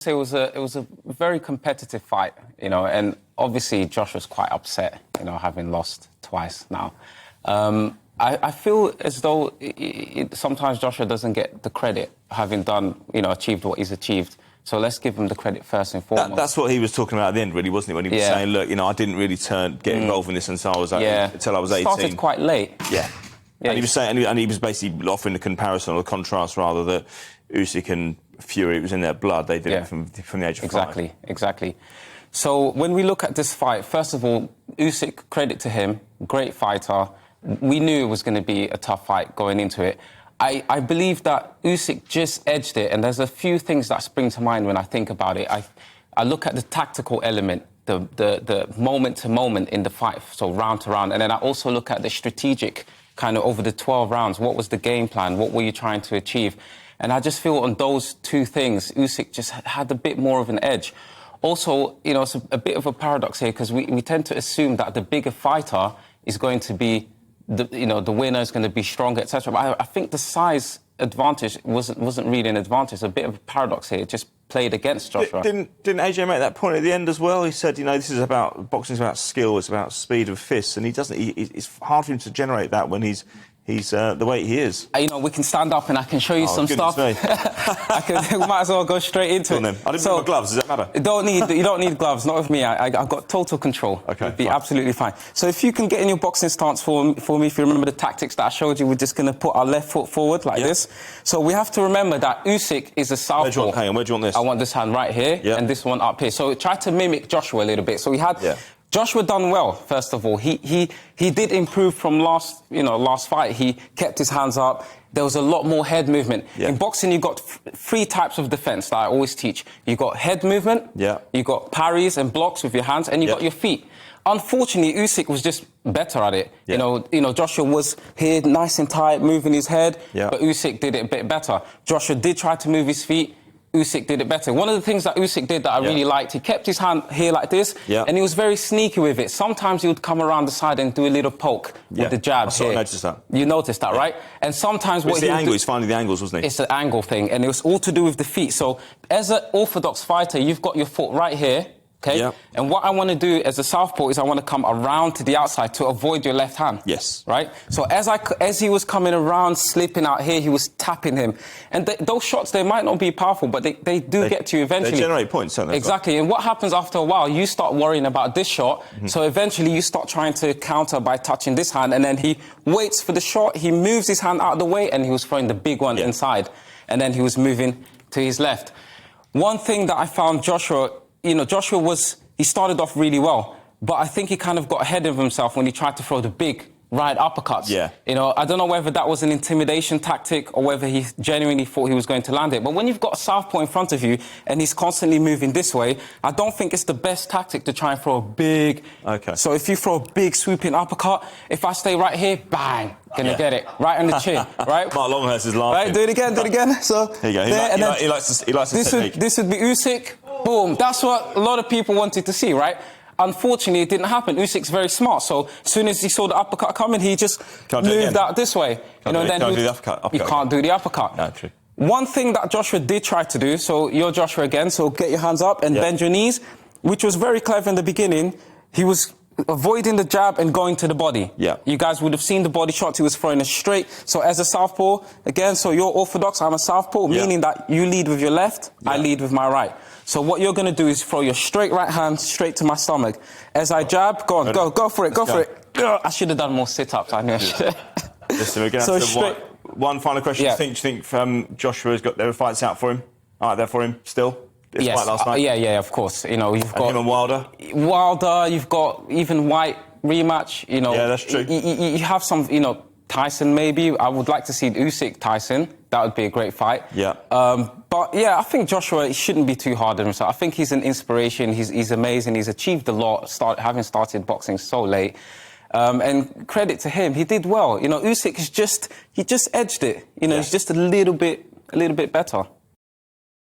It was a very competitive fight, and obviously Joshua's quite upset, having lost twice now. I feel as though sometimes Joshua doesn't get the credit having done, achieved what he's achieved. So let's give him the credit first and foremost. That's what he was talking about at the end, really, wasn't it? When he was saying, look, I didn't really get involved in this until I was 18. Started quite late. Yeah. And he was saying, and he was basically offering the comparison or the contrast, rather, that Usyk and Fury, it was in their blood. They did it from the age of 5. Exactly. So when we look at this fight, first of all, Usyk, credit to him, great fighter. We knew it was going to be a tough fight going into it. I believe that Usyk just edged it, and there's a few things that spring to mind when I think about it. I look at the tactical element, the moment to moment in the fight, so round to round, and then I also look at the strategic kind of over the 12 rounds. What was the game plan? What were you trying to achieve? And I just feel on those two things, Usyk just had a bit more of an edge. Also, it's a bit of a paradox here, because we tend to assume that the bigger fighter is going to be, the winner is going to be stronger, etc. But I think the size advantage wasn't really an advantage. A bit of a paradox here. It just played against Joshua. Didn't AJ make that point at the end as well? He said, this is about boxing, is about skill, it's about speed of fists, and it's hard for him to generate that when he's the way he is. We can stand up and I can show you some stuff. Me. We might as well go straight into it. I didn't bring my gloves. Does that matter? You don't need gloves. Not with me. I've got total control. Okay, it'd be absolutely fine. So if you can get in your boxing stance for me, if you remember the tactics that I showed you, we're just going to put our left foot forward like this. So we have to remember that Usyk is a southpaw. Hang on, where do you want this? I want this hand right here and this one up here. So try to mimic Joshua a little bit. So we had... Yeah. Joshua done well, first of all. He did improve from last fight. He kept his hands up. There was a lot more head movement. Yeah. In boxing, you've got 3 types of defense that I always teach. You've got head movement, you've got parries and blocks with your hands, and you've got your feet. Unfortunately, Usyk was just better at it. Yeah. Joshua was here nice and tight, moving his head, but Usyk did it a bit better. Joshua did try to move his feet. Usyk did it better. One of the things that Usyk did that I really liked, he kept his hand here like this, and he was very sneaky with it. Sometimes he would come around the side and do a little poke with the jab. I sort of noticed that. You noticed that, right? And sometimes what he's finding the angles, wasn't he? It's an angle thing, and it was all to do with the feet. So as an orthodox fighter, you've got your foot right here. Okay? Yeah. And what I want to do as a southpaw is I want to come around to the outside to avoid your left hand. Yes. Right? So as he was coming around, slipping out here, he was tapping him. And those shots, they might not be powerful, but they get to you eventually. They generate points, don't they? Exactly. And what happens after a while, you start worrying about this shot. Mm-hmm. So eventually you start trying to counter by touching this hand, and then he waits for the shot, he moves his hand out of the way, and he was throwing the big one inside. And then he was moving to his left. One thing that I found Joshua he started off really well, but I think he kind of got ahead of himself when he tried to throw the big right uppercuts. Yeah. I don't know whether that was an intimidation tactic or whether he genuinely thought he was going to land it. But when you've got a southpaw in front of you and he's constantly moving this way, I don't think it's the best tactic to try and throw a big... Okay. So if you throw a big swooping uppercut, if I stay right here, bang, gonna get it right on the chin, right? Mark Longhurst is laughing. Right, do it again. So here you go. He likes this technique. This would be Usyk. Boom. That's what a lot of people wanted to see, right? Unfortunately, it didn't happen. Usyk's very smart, so as soon as he saw the uppercut coming, he just moved out this way. You can't do the uppercut. You can't do the uppercut. No, true. One thing that Joshua did try to do, so you're Joshua again, so get your hands up and bend your knees, which was very clever in the beginning. He was avoiding the jab and going to the body. Yeah. You guys would have seen the body shots. He was throwing it straight. So as a southpaw, again, so you're orthodox, I'm a southpaw, meaning that you lead with your left, I lead with my right. So what you're going to do is throw your straight right hand straight to my stomach. As I jab, go on, go for it, go for it. I should have done more sit-ups, I knew I should. Listen, we're going to have one final question. Do you think Joshua's got their fights out for him? All right, there for him still? This fight last night? Yeah, of course. You've got him and Wilder. You've got even White rematch. Yeah, that's true. You have some, Tyson maybe. I would like to see Usyk Tyson. That would be a great fight. Yeah. But yeah, I think Joshua shouldn't be too hard on himself. I think he's an inspiration. He's amazing. He's achieved a lot. Having started boxing so late. And credit to him, he did well. Usyk he just edged it. He's just a little bit better.